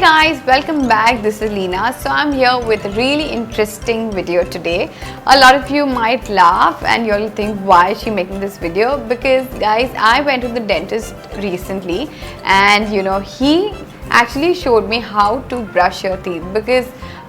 guys, welcome back. This is Leena. So I'm here with a really interesting video today. A lot of you might laugh and you'll think, why is she making this video? Because guys, I went to the dentist recently and he actually showed me how to brush your teeth, because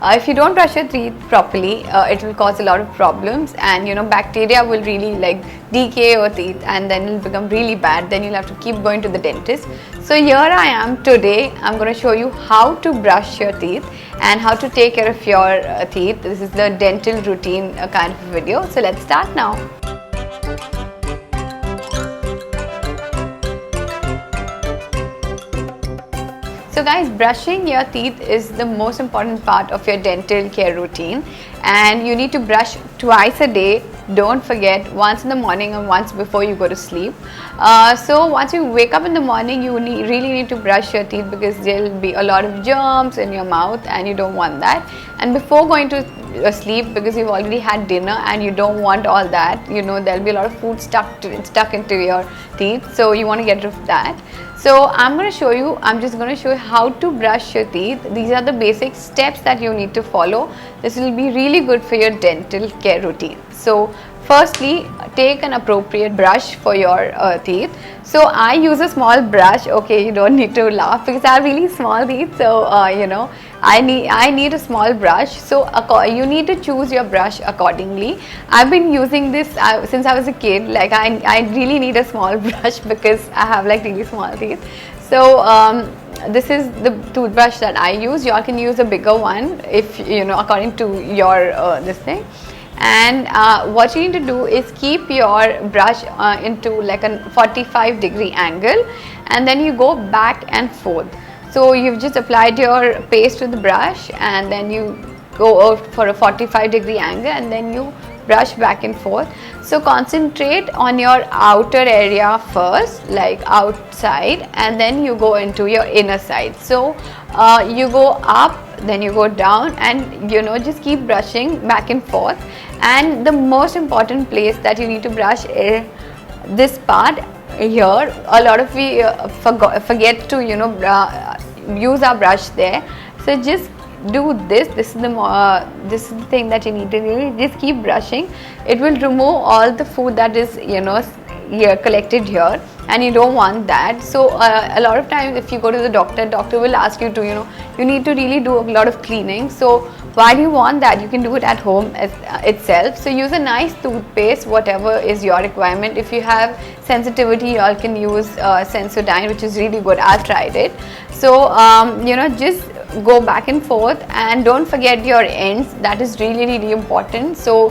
if you don't brush your teeth properly, it will cause a lot of problems, and bacteria will really decay your teeth and then it'll become really bad. Then you'll have to keep going to the dentist. So here I am today. I'm going to show you how to brush your teeth and how to take care of your teeth. This is the dental routine kind of video. So let's start now. So guys, brushing your teeth is the most important part of your dental care routine, and you need to brush twice a day. Don't forget, once in the morning and once before you go to sleep. So once you wake up in the morning, you really need to brush your teeth, because there will be a lot of germs in your mouth and you don't want that. And before going to sleep, because you've already had dinner and you don't want all that, there'll be a lot of food stuck into your teeth, so you want to get rid of that. So I'm just going to show you how to brush your teeth. These are the basic steps that you need to follow. This will be really good for your dental care routine. So firstly, take an appropriate brush for your teeth. So I use a small brush. Okay, you don't need to laugh because I have really small teeth. So I need a small brush. So you need to choose your brush accordingly. I've been using this since I was a kid. I really need a small brush because I have really small teeth. So this is the toothbrush that I use. You all can use a bigger one if according to your this thing. And what you need to do is keep your brush into a 45-degree angle, and then you go back and forth. So you've just applied your paste to the brush, and then you go out for a 45-degree angle, and then you brush back and forth. So concentrate on your outer area first, like outside, and then you go into your inner side. So you go up, then you go down, and just keep brushing back and forth. And the most important place that you need to brush is this part here. A lot of we forget to use our brush there. So just do this. This is the thing that you need to do. Just keep brushing. It will remove all the food that is collected here, and you don't want that. So a lot of times if you go to the doctor will ask you to you need to really do a lot of cleaning. So why do you want that? You can do it at home itself. So use a nice toothpaste, whatever is your requirement. If you have sensitivity, you all can use Sensodyne, which is really good. I've tried it. So just go back and forth, and don't forget your ends. That is really, really important. So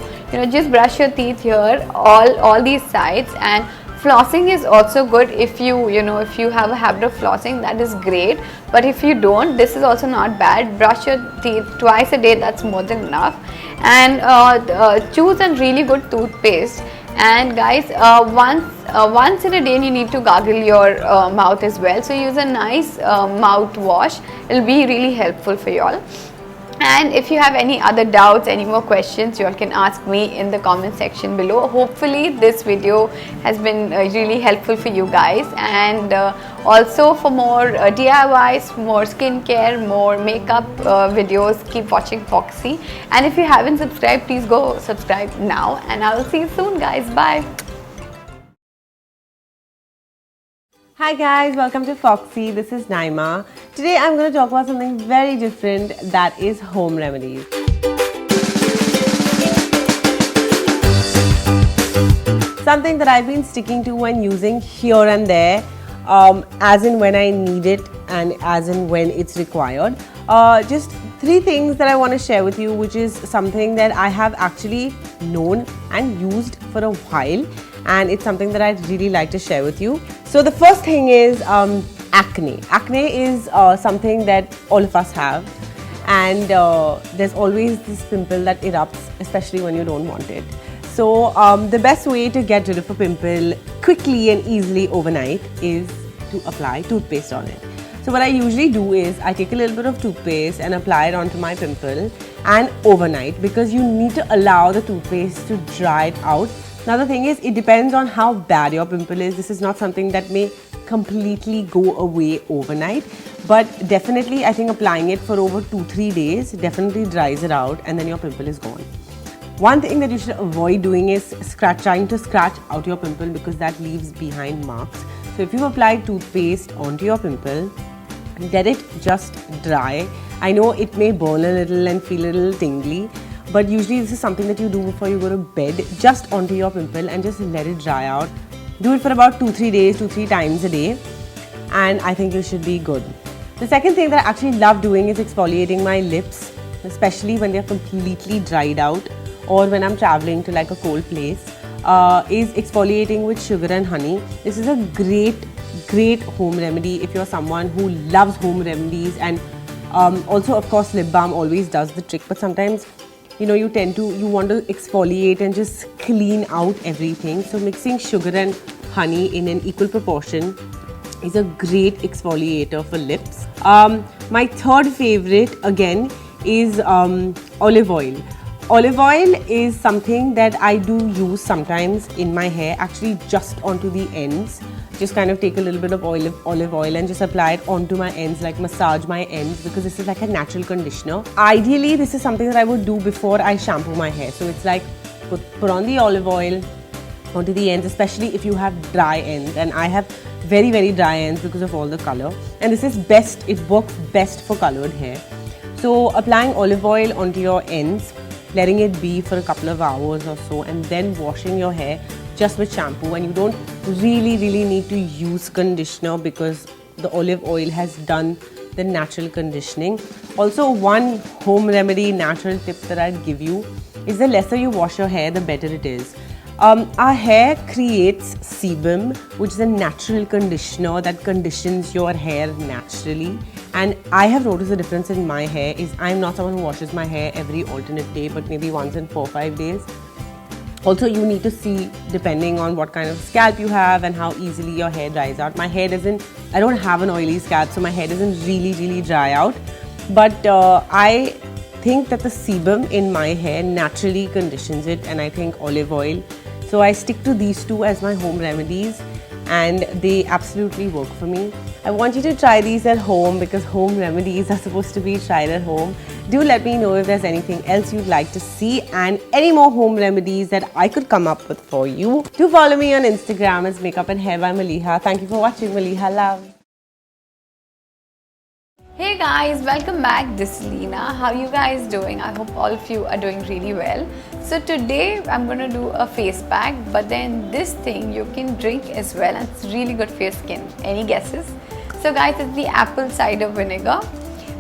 just brush your teeth here, all these sides. And flossing is also good. If you if you have a habit of flossing, that is great. But if you don't, this is also not bad. Brush your teeth twice a day. That's more than enough. And choose a really good toothpaste. And guys, once in a day you need to gargle your mouth as well. So use a nice mouthwash. It will be really helpful for you all. And if you have any other doubts, any more questions, you all can ask me in the comment section below. Hopefully this video has been really helpful for you guys. And also for more DIYs, more skincare, more makeup videos, keep watching Foxy. And if you haven't subscribed, please go subscribe now, and I will see you soon, guys. Bye. Hi guys, welcome to Foxy. This is Naima. Today I'm going to talk about something very different, that is home remedies. Something that I've been sticking to when using here and there, as in when I need it and as in when it's required. Just 3 things that I want to share with you, which is something that I have actually known and used for a while, and it's something that I'd really like to share with you. So the first thing is acne. Acne is something that all of us have, and there's always this pimple that erupts, especially when you don't want it. So the best way to get rid of a pimple quickly and easily overnight is to apply toothpaste on it. So what I usually do is I take a little bit of toothpaste and apply it onto my pimple, and overnight, because you need to allow the toothpaste to dry it out. Now the thing is, it depends on how bad your pimple is. This is not something that may completely go away overnight, but definitely I think applying it for over 2-3 days definitely dries it out, and then your pimple is gone. One thing that you should avoid doing is trying to scratch out your pimple, because that leaves behind marks. So if you've applied toothpaste onto your pimple, let it just dry. I know it may burn a little and feel a little tingly, but usually this is something that you do before you go to bed, just onto your pimple, and just let it dry out. Do it for about 2-3 days, 2-3 times a day, and I think you should be good. The second thing that I actually love doing is exfoliating my lips, especially when they're completely dried out, or when I'm traveling to like a cold place, is exfoliating with sugar and honey. This is a great home remedy if you're someone who loves home remedies, and also of course lip balm always does the trick, but sometimes you want to exfoliate and just clean out everything. So mixing sugar and honey in an equal proportion is a great exfoliator for lips. My third favorite again is olive oil. Olive oil is something that I do use sometimes in my hair, actually just onto the ends. Just kind of take a little bit of olive oil and just apply it onto my ends, like massage my ends, because this is like a natural conditioner. Ideally, this is something that I would do before I shampoo my hair. So it's like put on the olive oil onto the ends, especially if you have dry ends, and I have very dry ends because of all the color, and this is best, it works best for colored hair. So applying olive oil onto your ends, letting it be for a couple of hours or so, and then washing your hair just with shampoo, and you don't really need to use conditioner because the olive oil has done the natural conditioning. Also, one home remedy natural tip that I'd give you is the lesser you wash your hair, the better it is. Our hair creates sebum, which is a natural conditioner that conditions your hair naturally. And I have noticed the difference in my hair is I'm not someone who washes my hair every alternate day, but maybe once in 4-5 days. Also, you need to see depending on what kind of scalp you have and how easily your hair dries out. My hair I don't have an oily scalp, so my hair doesn't really dry out. But I think that the sebum in my hair naturally conditions it, and I think olive oil. So I stick to these two as my home remedies, and they absolutely work for me. I want you to try these at home because home remedies are supposed to be tried at home. Do let me know if there's anything else you'd like to see and any more home remedies that I could come up with for you. Do follow me on Instagram as Makeup and Hair by Maliha. Thank you for watching. Maliha love. Hey guys, welcome back. This is Leena. How are you guys doing? I hope all of you are doing really well. So today I'm going to do a face pack, but then this thing you can drink as well, and it's really good for your skin. Any guesses? So guys, it's the apple cider vinegar,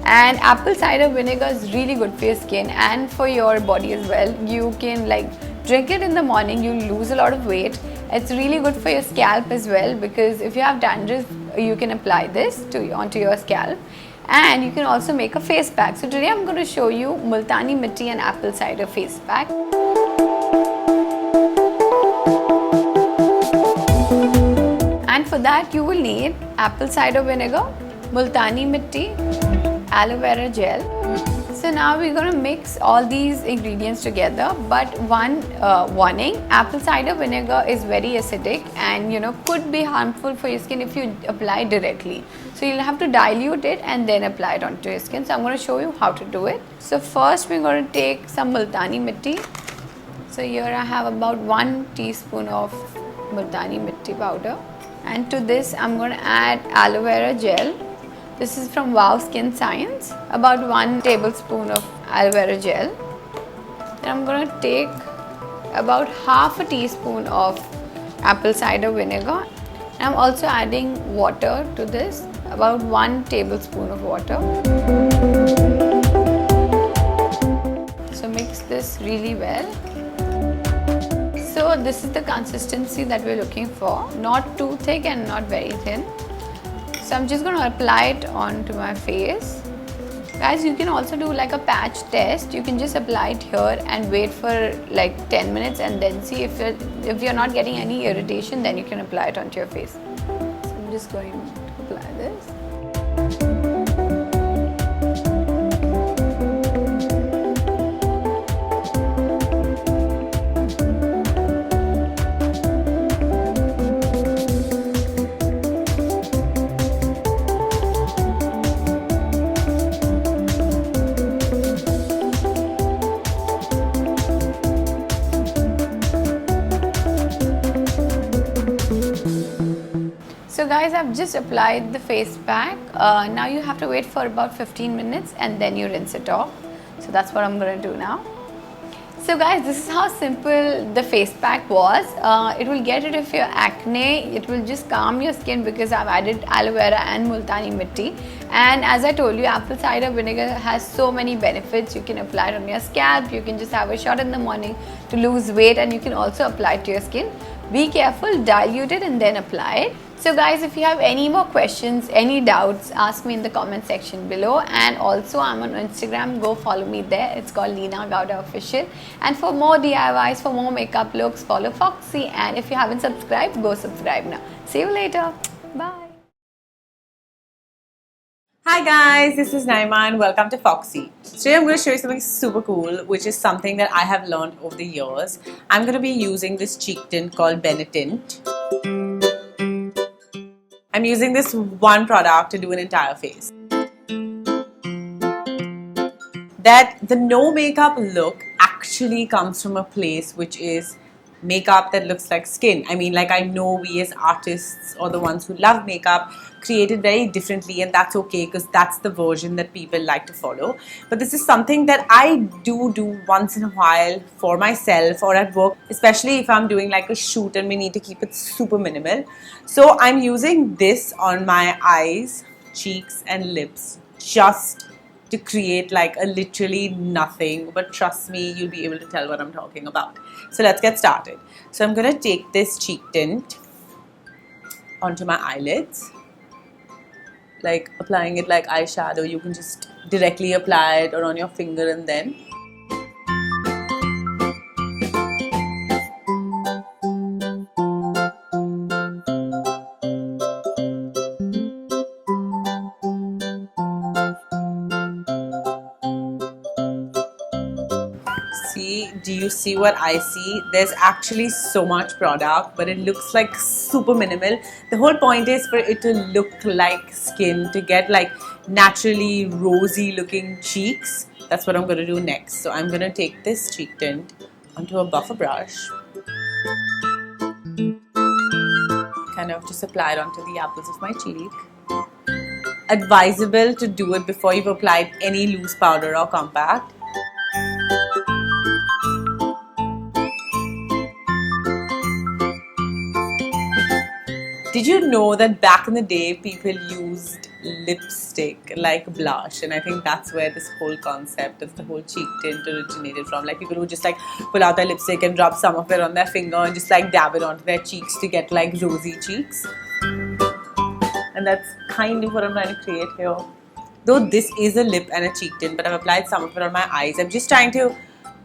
and apple cider vinegar is really good for your skin and for your body as well. You can like drink it in the morning, you lose a lot of weight. It's really good for your scalp as well, because if you have dandruff, you can apply this onto your scalp. And you can also make a face pack. So today I'm going to show you Multani Mitti and apple cider face pack. And for that you will need apple cider vinegar, Multani Mitti, aloe vera gel. So now we're going to mix all these ingredients together, but one warning, apple cider vinegar is very acidic and could be harmful for your skin if you apply directly. So you'll have to dilute it and then apply it onto your skin. So I'm going to show you how to do it. So first we're going to take some Multani Mitti. So here I have about 1 teaspoon of Multani Mitti powder, and to this I'm going to add aloe vera gel. This is from Wow Skin Science, about 1 tablespoon of aloe vera gel. Then I'm going to take about half a teaspoon of apple cider vinegar. And I'm also adding water to this, about 1 tablespoon of water. So mix this really well. So this is the consistency that we're looking for, not too thick and not very thin. So I'm just going to apply it onto my face. Guys, you can also do like a patch test. You can just apply it here and wait for like 10 minutes and then see if you're not getting any irritation, then you can apply it onto your face. So I'm just going to apply this. So guys, I've just applied the face pack. Now you have to wait for about 15 minutes and then you rinse it off. So that's what I'm going to do now. So guys, this is how simple the face pack was. It will get rid of your acne. It will just calm your skin because I've added aloe vera and multani mitti. And as I told you, apple cider vinegar has so many benefits. You can apply it on your scalp. You can just have a shot in the morning to lose weight, and you can also apply it to your skin. Be careful, dilute it and then apply it. So guys, if you have any more questions, any doubts, ask me in the comment section below. And also I'm on Instagram, go follow me there. It's called Leena Gowda Official. And for more DIYs, for more makeup looks, follow Foxy. And if you haven't subscribed, go subscribe now. See you later. Bye. Hi guys, this is Naima and welcome to Foxy. Today I'm going to show you something super cool, which is something that I have learned over the years. I'm going to be using this cheek tint called Tint. I'm using this one product to do an entire face. That the no makeup look actually comes from a place which is makeup that looks like skin. I mean, like, I know we as artists or the ones who love makeup create it very differently, and that's okay because that's the version that people like to follow. But this is something that I do once in a while for myself or at work, especially if I'm doing like a shoot and we need to keep it super minimal. So I'm using this on my eyes, cheeks and lips just to create like a literally nothing, but trust me, you'll be able to tell what I'm talking about. So let's get started. So I'm gonna take this cheek tint onto my eyelids, like applying it like eyeshadow. You can just directly apply it or on your finger and then. See, do you see what I see? There's actually so much product, but it looks like super minimal. The whole point is for it to look like skin, to get like naturally rosy looking cheeks. That's what I'm going to do next. So I'm going to take this cheek tint onto a buffer brush. Kind of just apply it onto the apples of my cheek. Advisable to do it before you've applied any loose powder or compact. Did you know that back in the day people used lipstick like blush, and I think that's where this whole concept of the whole cheek tint originated from. Like, people would just like pull out their lipstick and rub some of it on their finger and just like dab it onto their cheeks to get like rosy cheeks. And that's kind of what I'm trying to create here. Though this is a lip and a cheek tint, but I've applied some of it on my eyes. I'm just trying to,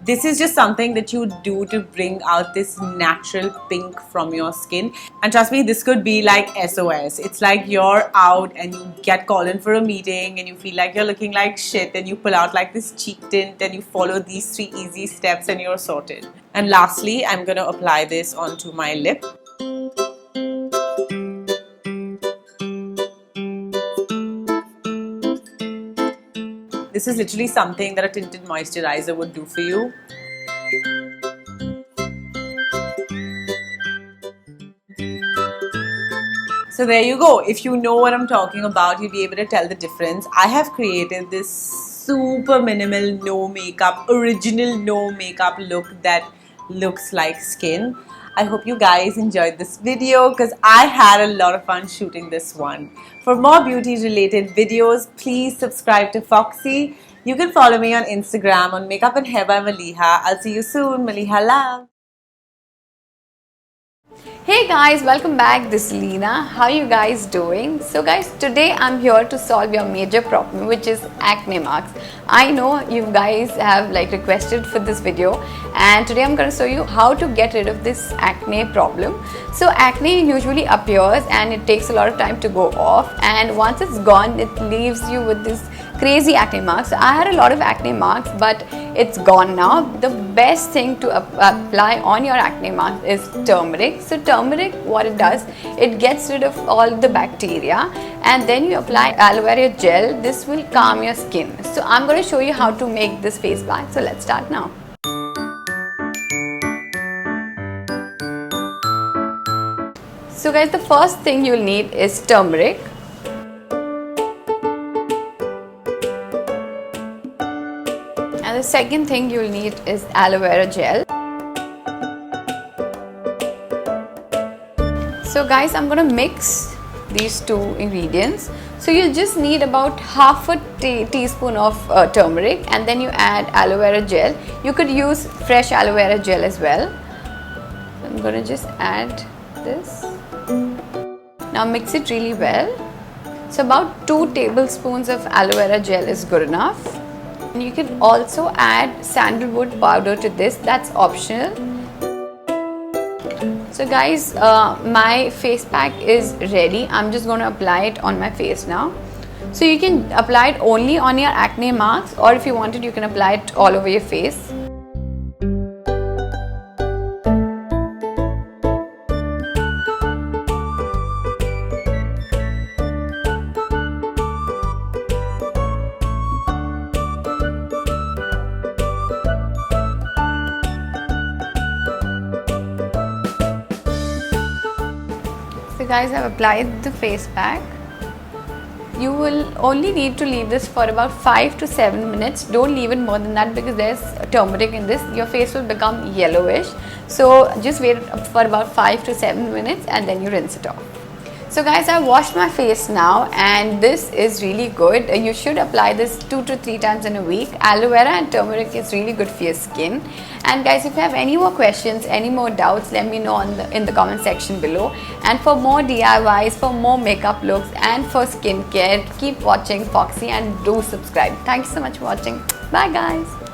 this is just something that you do to bring out this natural pink from your skin. And trust me, this could be like SOS. It's like you're out and you get called in for a meeting and you feel like you're looking like shit, and you pull out like this cheek tint and you follow these 3 easy steps and you're sorted. And lastly, I'm going to apply this onto my lip. This is literally something that a tinted moisturizer would do for you. So there you go. If you know what I'm talking about, you'll be able to tell the difference. I have created this super minimal, no makeup, original no makeup look that looks like skin. I hope you guys enjoyed this video because I had a lot of fun shooting this one. For more beauty related videos, please subscribe to Foxy. You can follow me on Instagram on Makeup and Hair by Maliha. I'll see you soon. Maliha love. Hey guys, welcome back. This is Leena. How are you guys doing? So guys, today I'm here to solve your major problem, which is acne marks. I know you guys have like requested for this video, and today I'm going to show you how to get rid of this acne problem. So acne usually appears and it takes a lot of time to go off, and once it's gone, it leaves you with this crazy acne marks. I had a lot of acne marks, but it's gone now. The best thing to apply on your acne marks is turmeric. So turmeric, what it does, it gets rid of all the bacteria, and then you apply aloe vera gel. This will calm your skin. So I'm going to show you how to make this face pack. So let's start now. So guys, the first thing you'll need is turmeric. And the second thing you'll need is aloe vera gel. So guys, I'm gonna mix these two ingredients. So you just need about half a teaspoon of turmeric, and then you add aloe vera gel. You could use fresh aloe vera gel as well. I'm gonna just add this. Now mix it really well. So about 2 tablespoons of aloe vera gel is good enough. And you can also add sandalwood powder to this, that's optional. So guys, my face pack is ready. I'm just going to apply it on my face now. So you can apply it only on your acne marks, or if you wanted, you can apply it all over your face. So guys, I've applied the face pack. You will only need to leave this for about 5 to 7 minutes. Don't leave it more than that because there's turmeric in this. Your face will become yellowish. So just wait for about 5 to 7 minutes and then you rinse it off. So guys, I washed my face now and this is really good. You should apply this 2 to 3 times in a week. Aloe vera and turmeric is really good for your skin. And guys, if you have any more questions, any more doubts, let me know in the comment section below. And for more DIYs, for more makeup looks and for skincare, keep watching Foxy and do subscribe. Thank you so much for watching. Bye guys.